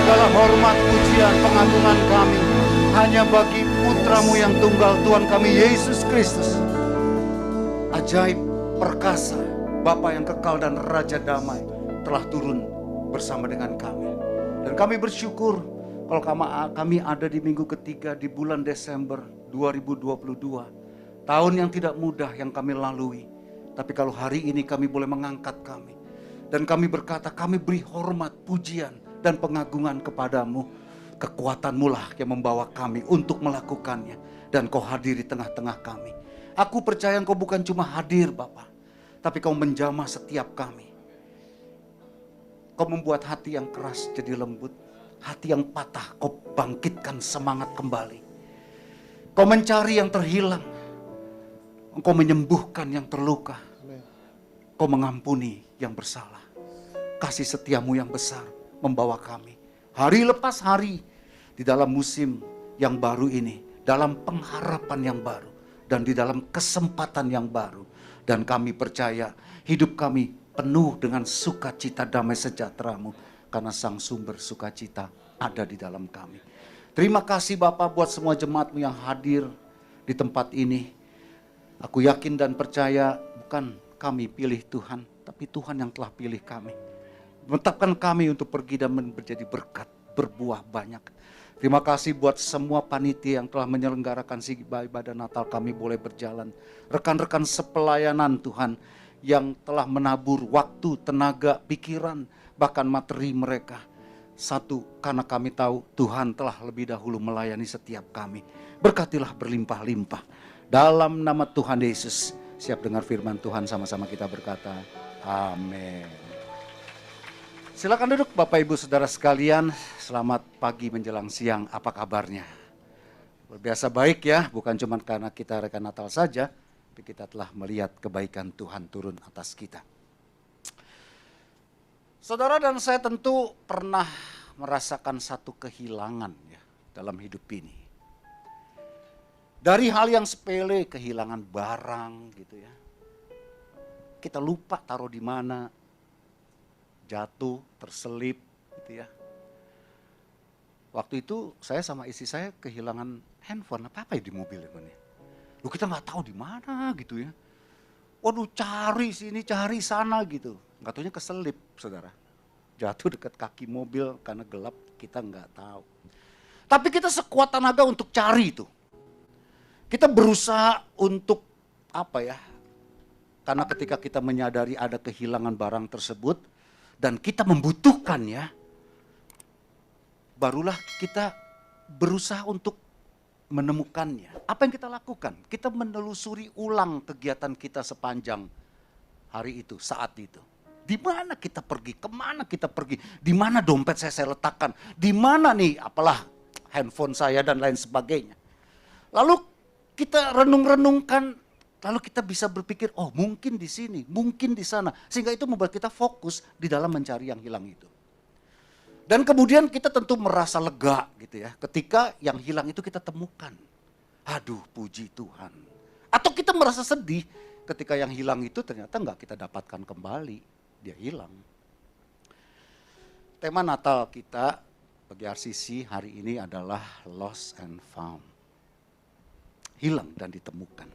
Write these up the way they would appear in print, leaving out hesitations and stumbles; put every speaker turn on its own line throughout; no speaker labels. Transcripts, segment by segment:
Segala hormat, pujian, pengagungan kami hanya bagi Putra-Mu yang tunggal, Tuhan kami Yesus Kristus. Ajaib, perkasa, Bapa yang kekal dan Raja damai telah turun bersama dengan kami. Dan kami bersyukur kalau kami ada di minggu ketiga di bulan Desember 2022. Tahun yang tidak mudah yang kami lalui. Tapi kalau hari ini kami boleh mengangkat kami. Dan kami berkata kami beri hormat, pujian, dan pengagungan kepadamu. Kekuatan-Mu lah yang membawa kami untuk melakukannya. Dan Kau hadir di tengah-tengah kami. Aku percaya Engkau bukan cuma hadir Bapa, tapi Kau menjamah setiap kami. Kau membuat hati yang keras jadi lembut. Hati yang patah Kau bangkitkan semangat kembali. Kau mencari yang terhilang. Engkau menyembuhkan yang terluka. Kau mengampuni yang bersalah. Kasih setiamu yang besar membawa kami hari lepas hari di dalam musim yang baru ini, dalam pengharapan yang baru, dan di dalam kesempatan yang baru. Dan kami percaya hidup kami penuh dengan sukacita damai sejahtera-Mu, karena Sang Sumber sukacita ada di dalam kami. Terima kasih Bapak buat semua jemaat-Mu yang hadir di tempat ini. Aku yakin dan percaya bukan kami pilih Tuhan, tapi Tuhan yang telah pilih kami. Menetapkan kami untuk pergi dan menjadi berkat, berbuah banyak. Terima kasih buat semua panitia yang telah menyelenggarakan ibadah Natal kami boleh berjalan. Rekan-rekan sepelayanan Tuhan yang telah menabur waktu, tenaga, pikiran, bahkan materi mereka. Satu, karena kami tahu Tuhan telah lebih dahulu melayani setiap kami. Berkatilah berlimpah-limpah. Dalam nama Tuhan Yesus, siap dengar firman Tuhan, sama-sama kita berkata, amin. Silakan duduk Bapak Ibu Saudara sekalian, selamat pagi menjelang siang, apa kabarnya? Biasa baik ya, bukan cuma karena kita rekan Natal saja, tapi kita telah melihat kebaikan Tuhan turun atas kita. Saudara dan saya tentu pernah merasakan satu kehilangan ya dalam hidup ini. Dari hal yang sepele, kehilangan barang gitu ya. Kita lupa taruh di mana, jatuh, terselip gitu ya. Waktu itu saya sama istri saya kehilangan handphone, apa ya di mobil ini. Loh kita nggak tahu di mana gitu ya. Waduh cari sini, cari sana gitu. Nggak taunya keselip saudara. Jatuh dekat kaki mobil karena gelap, kita nggak tahu. Tapi kita sekuat tenaga untuk cari itu. Kita berusaha untuk apa ya? Karena ketika kita menyadari ada kehilangan barang tersebut dan kita membutuhkannya, barulah kita berusaha untuk menemukannya. Apa yang kita lakukan? Kita menelusuri ulang kegiatan kita sepanjang hari itu, saat itu. Di mana kita pergi? Kemana kita pergi? Di mana dompet saya letakkan? Di mana nih apalah handphone saya dan lain sebagainya. Lalu kita renung-renungkan, lalu kita bisa berpikir, oh mungkin di sini, mungkin di sana. Sehingga itu membuat kita fokus di dalam mencari yang hilang itu. Dan kemudian kita tentu merasa lega gitu ya, ketika yang hilang itu kita temukan. Aduh puji Tuhan. Atau kita merasa sedih ketika yang hilang itu ternyata nggak kita dapatkan kembali, dia hilang. Tema Natal kita bagi RCC hari ini adalah Lost and Found. Hilang dan ditemukan.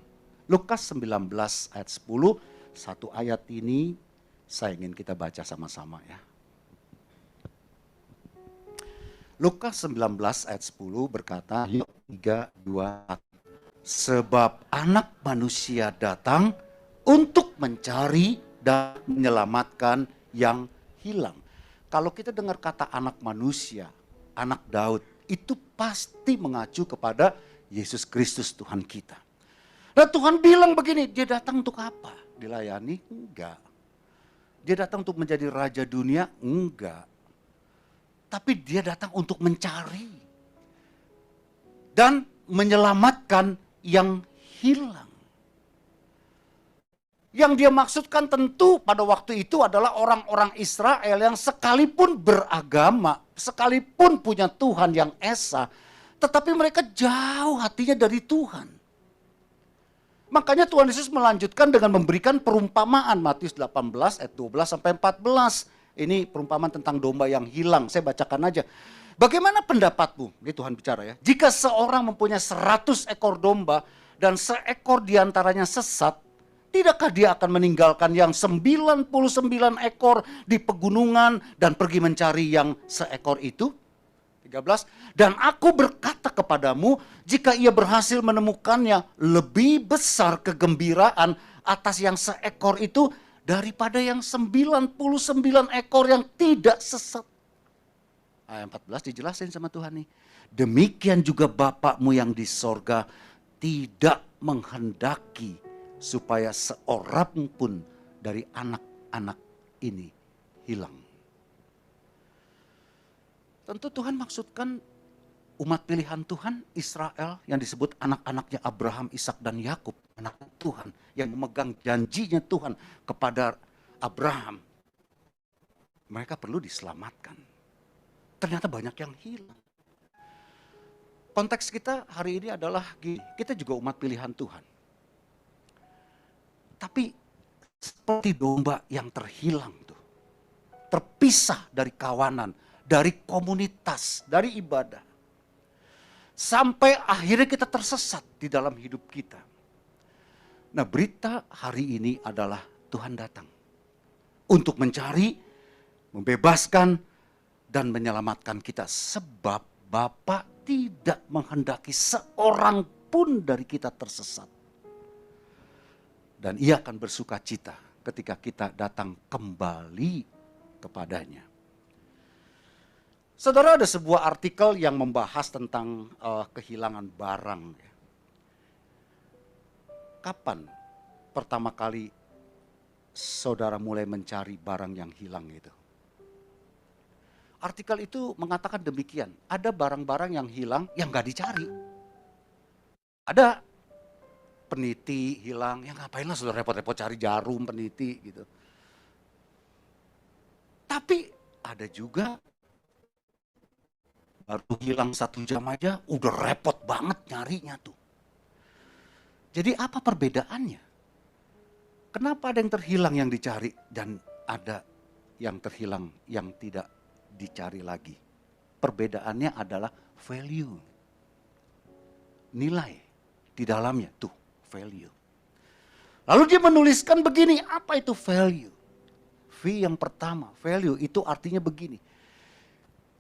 Lukas 19 ayat 10, satu ayat ini saya ingin kita baca sama-sama ya. Lukas 19 ayat 10 berkata, 3, 2, 1. Sebab anak manusia datang untuk mencari dan menyelamatkan yang hilang. Kalau kita dengar kata anak manusia, anak Daud, itu pasti mengacu kepada Yesus Kristus Tuhan kita. Dan Tuhan bilang begini, dia datang untuk apa? Dilayani? Enggak. Dia datang untuk menjadi raja dunia? Enggak. Tapi dia datang untuk mencari dan menyelamatkan yang hilang. Yang dia maksudkan tentu pada waktu itu adalah orang-orang Israel yang sekalipun beragama, sekalipun punya Tuhan yang esa, tetapi mereka jauh hatinya dari Tuhan. Makanya Tuhan Yesus melanjutkan dengan memberikan perumpamaan. Matius 18 ayat 12 sampai 14. Ini perumpamaan tentang domba yang hilang. Saya bacakan aja. Bagaimana pendapatmu? Ini Tuhan bicara ya. Jika seorang mempunyai 100 ekor domba dan seekor diantaranya sesat, tidakkah dia akan meninggalkan yang 99 ekor di pegunungan dan pergi mencari yang seekor itu? 13. Dan aku berkata kepadamu, jika ia berhasil menemukannya, lebih besar kegembiraan atas yang seekor itu daripada yang 99 ekor yang tidak sesat. Ayat 14 dijelasin sama Tuhan nih. Demikian juga Bapakmu yang di sorga tidak menghendaki supaya seorang pun dari anak-anak ini hilang. Tentu Tuhan maksudkan umat pilihan Tuhan Israel yang disebut anak-anaknya Abraham, Ishak dan Yakub, anak Tuhan yang memegang janjinya Tuhan kepada Abraham. Mereka perlu diselamatkan. Ternyata banyak yang hilang. Konteks kita hari ini adalah gini, kita juga umat pilihan Tuhan. Tapi seperti domba yang terhilang tuh. Terpisah dari kawanan, dari komunitas, dari ibadah. Sampai akhirnya kita tersesat di dalam hidup kita. Nah, berita hari ini adalah Tuhan datang untuk mencari, membebaskan, dan menyelamatkan kita. Sebab Bapa tidak menghendaki seorang pun dari kita tersesat. Dan ia akan bersuka cita ketika kita datang kembali kepadanya. Saudara, ada sebuah artikel yang membahas tentang kehilangan barang. Kapan pertama kali saudara mulai mencari barang yang hilang itu? Artikel itu mengatakan demikian, ada barang-barang yang hilang yang gak dicari. Ada peniti hilang, ya ngapain lah saudara repot-repot cari jarum peniti gitu. Tapi ada juga baru hilang 1 jam aja udah repot banget nyarinya tuh. Jadi apa perbedaannya? Kenapa ada yang terhilang yang dicari dan ada yang terhilang yang tidak dicari lagi? Perbedaannya adalah value. Nilai di dalamnya tuh value. Lalu dia menuliskan begini, apa itu value? V yang pertama, value itu artinya begini.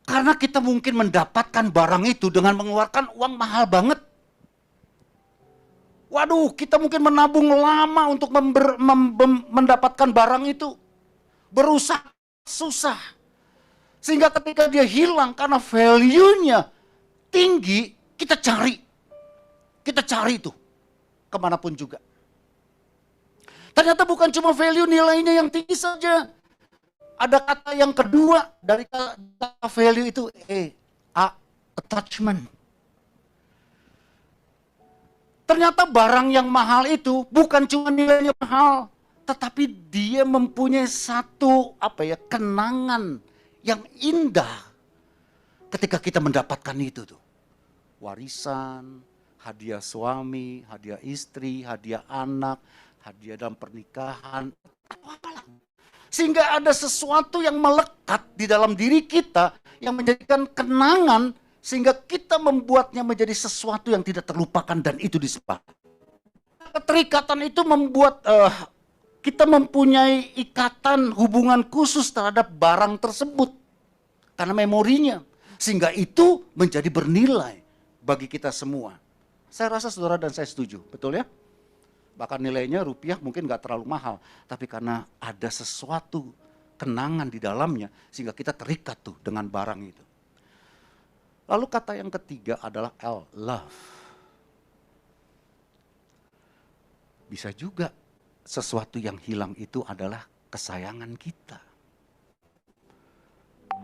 Karena kita mungkin mendapatkan barang itu dengan mengeluarkan uang mahal banget. Waduh, kita mungkin menabung lama untuk mendapatkan barang itu. Berusaha susah. Sehingga ketika dia hilang karena value-nya tinggi, kita cari. Kita cari itu kemanapun juga. Ternyata bukan cuma value nilainya yang tinggi saja. Ada kata yang kedua dari kata value itu, attachment. Ternyata barang yang mahal itu bukan cuma nilainya mahal, tetapi dia mempunyai satu kenangan yang indah ketika kita mendapatkan itu tuh. Warisan, hadiah suami, hadiah istri, hadiah anak, hadiah dalam pernikahan, apalah. Sehingga ada sesuatu yang melekat di dalam diri kita yang menjadikan kenangan sehingga kita membuatnya menjadi sesuatu yang tidak terlupakan dan itu disembah. Keterikatan itu membuat kita mempunyai ikatan hubungan khusus terhadap barang tersebut. Karena memorinya. Sehingga itu menjadi bernilai bagi kita semua. Saya rasa saudara dan saya setuju. Betul ya? Bahkan nilainya rupiah mungkin gak terlalu mahal. Tapi karena ada sesuatu kenangan di dalamnya. Sehingga kita terikat tuh dengan barang itu. Lalu kata yang ketiga adalah L, love. Bisa juga sesuatu yang hilang itu adalah kesayangan kita.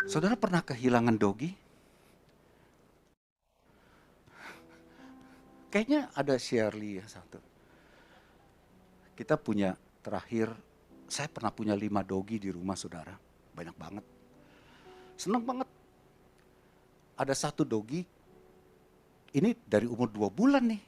Saudara pernah kehilangan dogi? Kayaknya ada Shirley ya satu. Kita punya terakhir, saya pernah punya 5 dogi di rumah saudara. Banyak banget. Senang banget. Ada satu dogi, ini dari umur 2 bulan nih.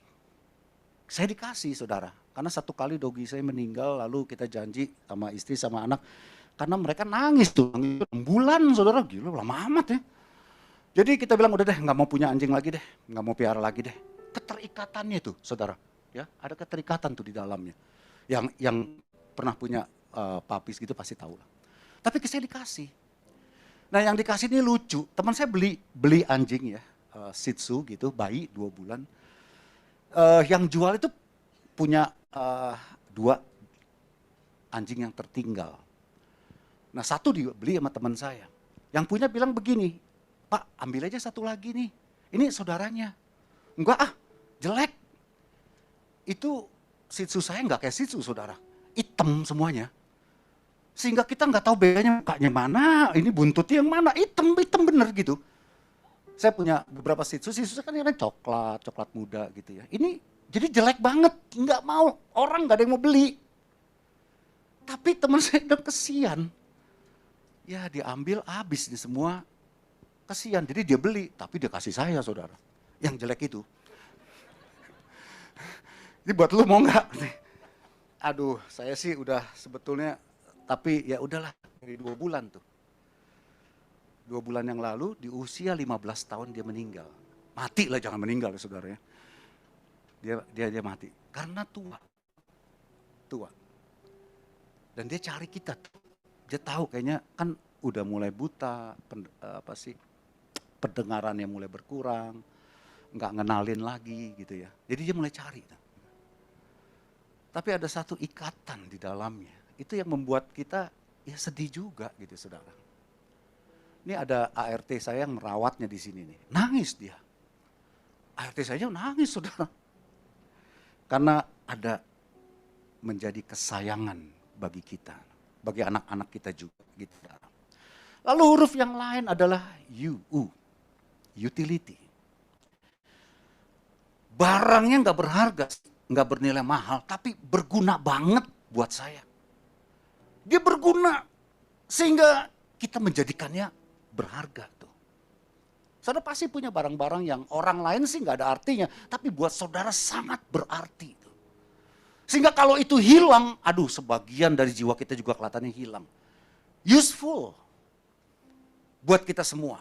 Saya dikasih saudara. Karena satu kali dogi saya meninggal, lalu kita janji sama istri sama anak. Karena mereka nangis tuh, nangis 6 bulan saudara, gila lama amat ya. Jadi kita bilang udah deh nggak mau punya anjing lagi deh, nggak mau piara lagi deh. Keterikatannya itu saudara, ya ada keterikatan tuh di dalamnya. Yang pernah punya papis gitu pasti tahu lah. Tapi saya dikasih. Nah yang dikasih ini lucu, teman saya beli anjing ya, Shih Tzu gitu, bayi 2 bulan. Yang jual itu punya 2 anjing yang tertinggal. Nah 1 dibeli sama teman saya. Yang punya bilang begini, Pak ambil aja 1 lagi nih, ini saudaranya. Enggak jelek. Itu Shih Tzu saya enggak kayak Shih Tzu saudara, hitam semuanya. Sehingga kita nggak tahu bedanya mukanya mana, ini buntutnya yang mana, hitam bener gitu. Saya punya beberapa Shih Tzu kan ini coklat muda gitu ya. Ini jadi jelek banget, nggak mau, orang nggak ada yang mau beli. Tapi teman saya udah kesian. Ya diambil habis nih semua, kesian. Jadi dia beli, tapi dia kasih saya saudara, yang jelek itu. Ini buat lu mau nggak? Aduh, saya sih udah sebetulnya, tapi ya udahlah dari 2 bulan tuh. 2 bulan yang lalu di usia 15 tahun dia meninggal. Mati lah, jangan meninggal ya saudara ya. Dia mati karena tua. Dan dia cari kita. Dia tahu kayaknya kan udah mulai buta, pendengarannya mulai berkurang, nggak ngenalin lagi gitu ya. Jadi dia mulai cari. Tapi ada satu ikatan di dalamnya. Itu yang membuat kita ya sedih juga gitu saudara. Ini ada ART saya yang merawatnya di sini nih. Nangis dia. ART saya nangis saudara. Karena ada menjadi kesayangan bagi kita. Bagi anak-anak kita juga gitu. Lalu huruf yang lain adalah utility. Barangnya nggak berharga, nggak bernilai mahal, tapi berguna banget buat saya. Dia berguna sehingga kita menjadikannya berharga tuh. Saudara pasti punya barang-barang yang orang lain sih nggak ada artinya, tapi buat saudara sangat berarti tuh. Sehingga kalau itu hilang, aduh sebagian dari jiwa kita juga kelihatannya hilang. Useful buat kita semua.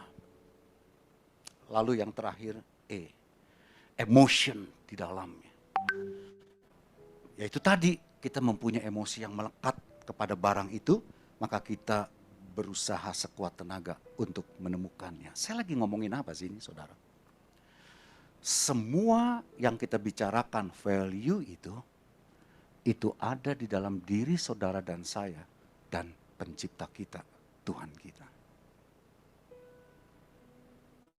Lalu yang terakhir emotion di dalamnya. Yaitu tadi kita mempunyai emosi yang melekat kepada barang itu, maka kita berusaha sekuat tenaga untuk menemukannya. Saya lagi ngomongin apa sih ini saudara? Semua yang kita bicarakan value itu ada di dalam diri saudara dan saya dan pencipta kita, Tuhan kita.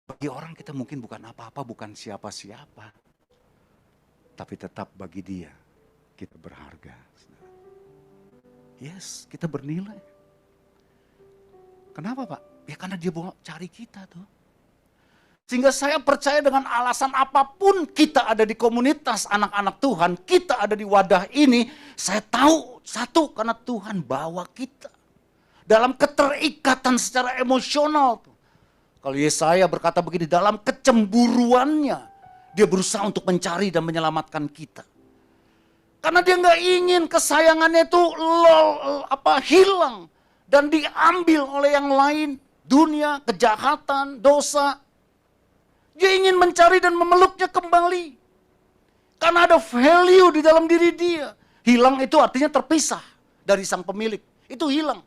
Bagi orang kita mungkin bukan apa-apa, bukan siapa-siapa. Tapi tetap bagi dia kita berharga. Yes, kita bernilai. Kenapa Pak? Ya karena dia mau cari kita tuh. Sehingga saya percaya dengan alasan apapun kita ada di komunitas anak-anak Tuhan, kita ada di wadah ini, saya tahu satu karena Tuhan bawa kita. Dalam keterikatan secara emosional tuh. Kalau Yesaya berkata begini, dalam kecemburuannya, dia berusaha untuk mencari dan menyelamatkan kita. Karena dia nggak ingin kesayangannya itu hilang dan diambil oleh yang lain, dunia, kejahatan, dosa. Dia ingin mencari dan memeluknya kembali. Karena ada value di dalam diri dia. Hilang itu artinya terpisah dari sang pemilik. Itu hilang.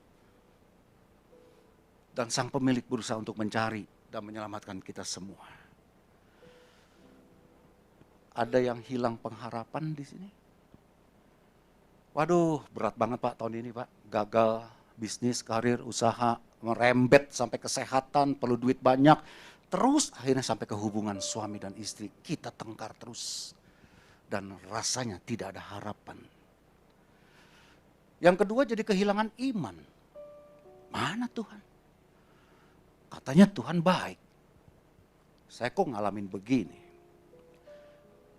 Dan sang pemilik berusaha untuk mencari dan menyelamatkan kita semua. Ada yang hilang pengharapan di sini? Waduh, berat banget Pak tahun ini Pak. Gagal bisnis, karir, usaha, merembet sampai kesehatan, perlu duit banyak. Terus akhirnya sampai ke hubungan suami dan istri. Kita tengkar terus. Dan rasanya tidak ada harapan. Yang kedua jadi kehilangan iman. Mana Tuhan? Katanya Tuhan baik. Saya kok ngalamin begini.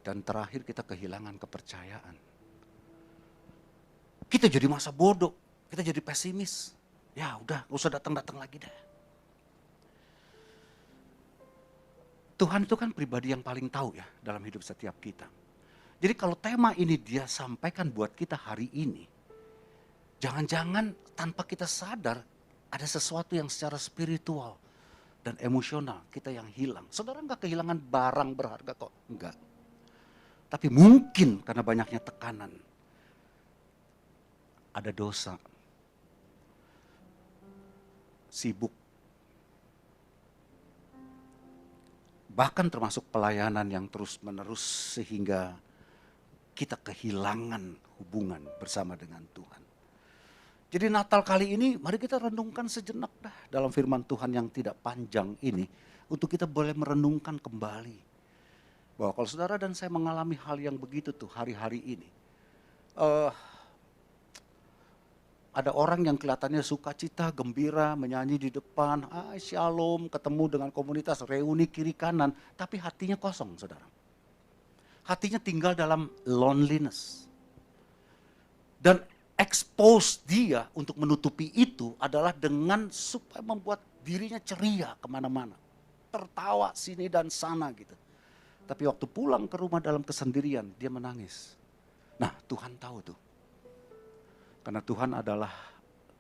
Dan terakhir kita kehilangan kepercayaan. Kita jadi masa bodoh. Kita jadi pesimis. Ya udah, gak usah datang-datang lagi deh. Tuhan itu kan pribadi yang paling tahu ya dalam hidup setiap kita. Jadi kalau tema ini dia sampaikan buat kita hari ini, jangan-jangan tanpa kita sadar ada sesuatu yang secara spiritual dan emosional kita yang hilang. Saudara nggak kehilangan barang berharga kok, enggak. Tapi mungkin karena banyaknya tekanan, ada dosa, sibuk, bahkan termasuk pelayanan yang terus-menerus sehingga kita kehilangan hubungan bersama dengan Tuhan. Jadi Natal kali ini mari kita renungkan sejenak dah dalam firman Tuhan yang tidak panjang ini. Untuk kita boleh merenungkan kembali. Bahwa kalau saudara dan saya mengalami hal yang begitu tuh hari-hari ini. Ada orang yang kelihatannya sukacita, gembira, menyanyi di depan. Shalom, ketemu dengan komunitas, reuni kiri kanan. Tapi hatinya kosong saudara. Hatinya tinggal dalam loneliness. Dan expose dia untuk menutupi itu adalah dengan supaya membuat dirinya ceria kemana-mana. Tertawa sini dan sana gitu. Tapi waktu pulang ke rumah dalam kesendirian, dia menangis. Nah Tuhan tahu tuh. Karena Tuhan adalah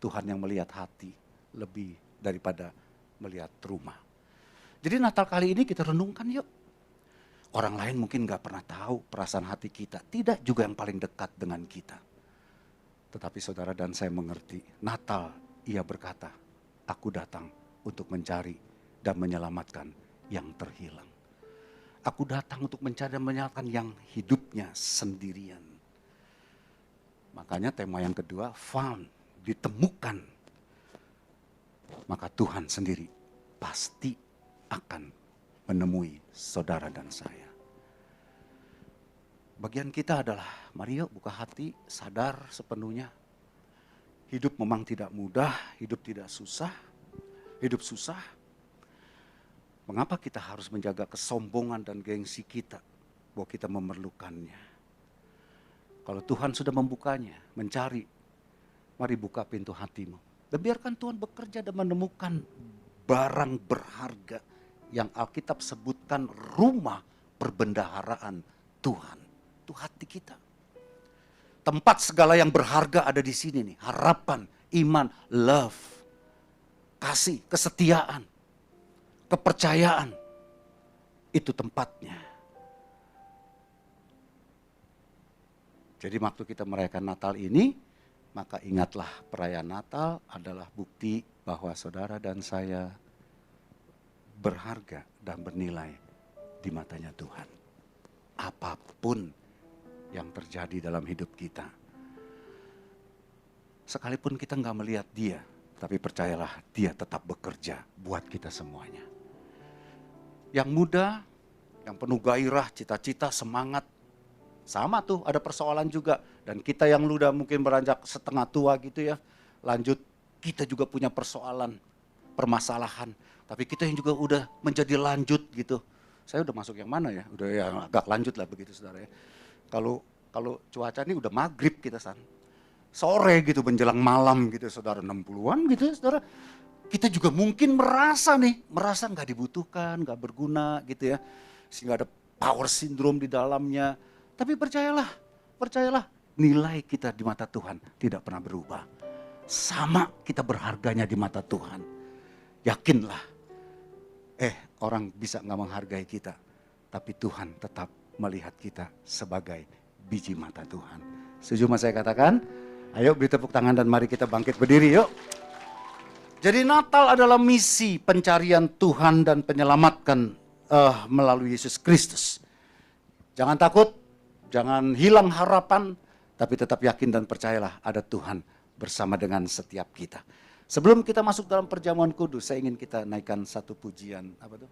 Tuhan yang melihat hati lebih daripada melihat rumah. Jadi Natal kali ini kita renungkan yuk. Orang lain mungkin gak pernah tahu perasaan hati kita. Tidak juga yang paling dekat dengan kita. Tetapi saudara dan saya mengerti, Natal ia berkata, aku datang untuk mencari dan menyelamatkan yang terhilang. Aku datang untuk mencari dan menyelamatkan yang hidupnya sendirian. Makanya tema yang kedua, found, ditemukan. Maka Tuhan sendiri pasti akan menemui saudara dan saya. Bagian kita adalah, mari yuk buka hati, sadar sepenuhnya. Hidup memang tidak mudah, hidup tidak susah, hidup susah. Mengapa kita harus menjaga kesombongan dan gengsi kita bahwa kita memerlukannya? Kalau Tuhan sudah membukanya, mencari, mari buka pintu hatimu. Dan biarkan Tuhan bekerja dan menemukan barang berharga yang Alkitab sebutkan rumah perbendaharaan Tuhan. Itu hati kita. Tempat segala yang berharga ada di sini nih. Harapan, iman, love, kasih, kesetiaan, kepercayaan. Itu tempatnya. Jadi waktu kita merayakan Natal ini, maka ingatlah perayaan Natal adalah bukti bahwa saudara dan saya berharga dan bernilai di matanya Tuhan. Apapun yang terjadi dalam hidup kita. Sekalipun kita nggak melihat dia, tapi percayalah dia tetap bekerja buat kita semuanya. Yang muda, yang penuh gairah, cita-cita, semangat, sama tuh ada persoalan juga. Dan kita yang udah mungkin beranjak setengah tua gitu ya, lanjut kita juga punya persoalan, permasalahan. Tapi kita yang juga udah menjadi lanjut gitu. Saya udah masuk yang mana ya? Udah yang agak lanjut lah begitu saudara ya. Kalau cuaca ini udah maghrib kita sore gitu menjelang malam gitu saudara 60-an gitu saudara. Kita juga mungkin merasa nggak dibutuhkan, nggak berguna gitu ya. Sehingga ada power syndrome di dalamnya. Tapi percayalah nilai kita di mata Tuhan tidak pernah berubah. Sama kita berharganya di mata Tuhan. Yakinlah, orang bisa nggak menghargai kita. Tapi Tuhan tetap melihat kita sebagai biji mata Tuhan. Setuju mas saya katakan? Ayo beri tepuk tangan dan mari kita bangkit berdiri yuk. Jadi Natal adalah misi pencarian Tuhan dan penyelamatkan melalui Yesus Kristus. Jangan takut, jangan hilang harapan, tapi tetap yakin dan percayalah ada Tuhan bersama dengan setiap kita. Sebelum kita masuk dalam perjamuan kudus, saya ingin kita naikkan satu pujian. Apa tuh?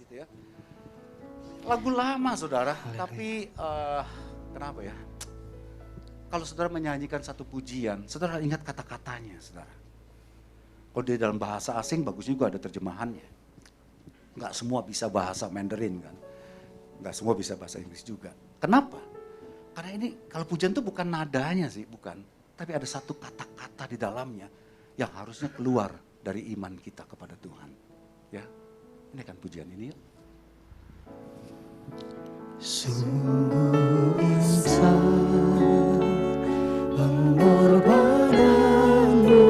Gitu ya. Lagu lama saudara, tapi kenapa ya? Kalau saudara menyanyikan satu pujian, saudara ingat kata-katanya saudara. Kalau dia dalam bahasa asing, bagusnya juga ada terjemahannya. Nggak semua bisa bahasa Mandarin kan. Nggak semua bisa bahasa Inggris juga. Kenapa? Karena ini kalau pujian itu bukan nadanya sih, bukan. Tapi ada satu kata-kata di dalamnya yang harusnya keluar dari iman kita kepada Tuhan. Ya, ini kan pujian ini yuk.
Sungguh indah pengorbananmu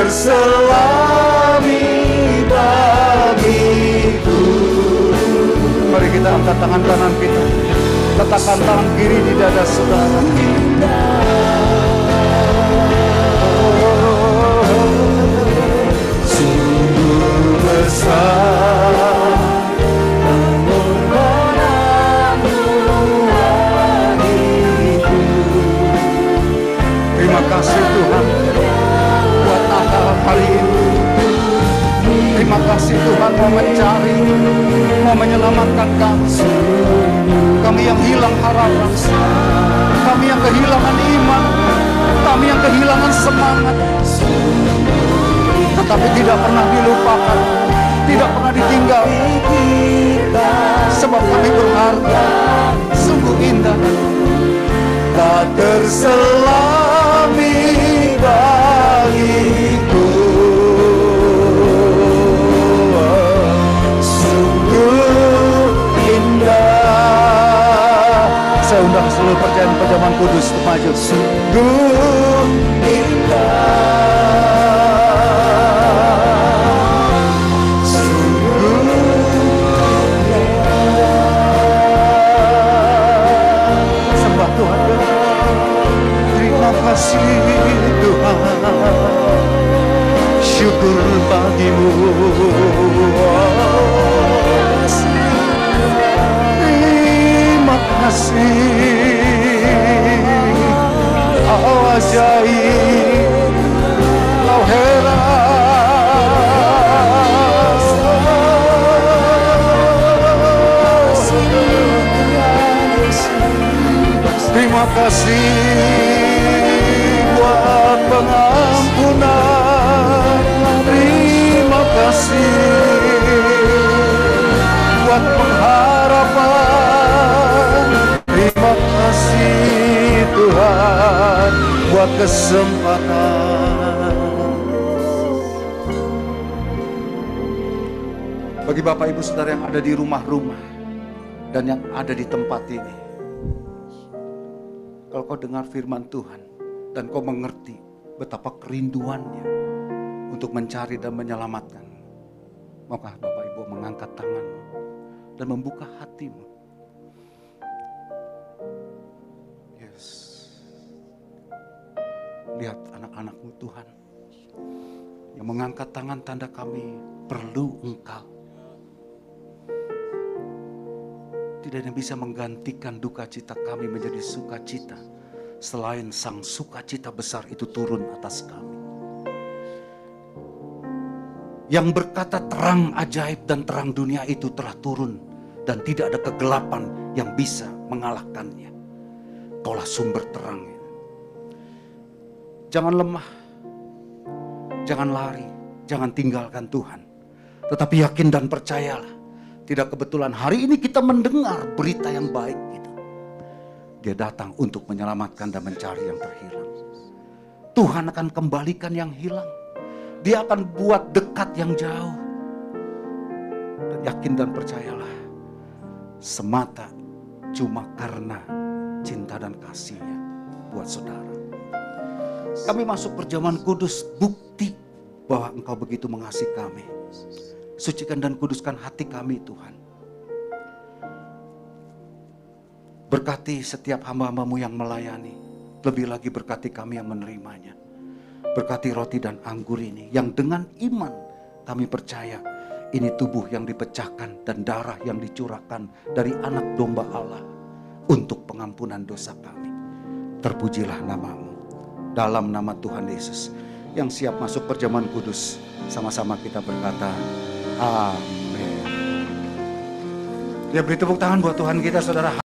terselami bagiku. Mari kita angkat tangan kanan kita, letakkan tangan kiri di dada saudara. Sungguh besar pengorbananmu bagiku. Terima kasih Tuhan buat Natal hari ini. Terima kasih Tuhan mau mencari, mau menyelamatkan kami. Kami yang hilang harapan, kami yang kehilangan iman, kami yang kehilangan semangat. Tetapi tidak pernah dilupakan, tidak pernah ditinggal. Sebab kami berharga, sungguh indah. Tak terselami bagiku, sungguh indah. Saya undang seluruh perjamuan kudus untuk maju. Sungguh indah, sungguh indah. Sembah Tuhan. Terima kasih Tuhan, syukur bagimu. Terima kasih, kau ajaib, kau heran. Terima kasih buat pengampunan. Terima kasih buat pengharapan. Terima kasih Tuhan buat kesempatan. Bagi Bapak Ibu Saudara yang ada di rumah-rumah dan yang ada di tempat ini, kalau kau dengar firman Tuhan dan kau mengerti betapa kerinduannya untuk mencari dan menyelamatkan, maukah Bapak Ibu mengangkat tanganmu dan membuka hatimu? Yes. Lihat anak-anakmu Tuhan yang mengangkat tangan, tanda kami perlu Engkau. Tidak ada yang bisa menggantikan duka cita kami menjadi sukacita selain sang sukacita besar itu turun atas kami. Yang berkata terang ajaib dan terang dunia itu telah turun dan tidak ada kegelapan yang bisa mengalahkannya. Kaulah sumber terang. Jangan lemah, jangan lari, jangan tinggalkan Tuhan. Tetapi yakin dan percayalah. Tidak kebetulan hari ini kita mendengar berita yang baik itu. Dia datang untuk menyelamatkan dan mencari yang terhilang. Tuhan akan kembalikan yang hilang. Dia akan buat dekat yang jauh. Dan yakin dan percayalah, semata cuma karena cinta dan kasihnya buat saudara. Kami masuk perjamuan kudus, bukti bahwa Engkau begitu mengasihi kami. Sucikan dan kuduskan hati kami Tuhan. Berkati setiap hamba-hambamu yang melayani. Lebih lagi berkati kami yang menerimanya. Berkati roti dan anggur ini yang dengan iman kami percaya ini tubuh yang dipecahkan dan darah yang dicurahkan dari anak domba Allah untuk pengampunan dosa kami. Terpujilah namamu. Dalam nama Tuhan Yesus yang siap masuk perjamuan kudus, sama-sama kita berkata amin. Ya, beri tepuk tangan buat Tuhan kita saudara.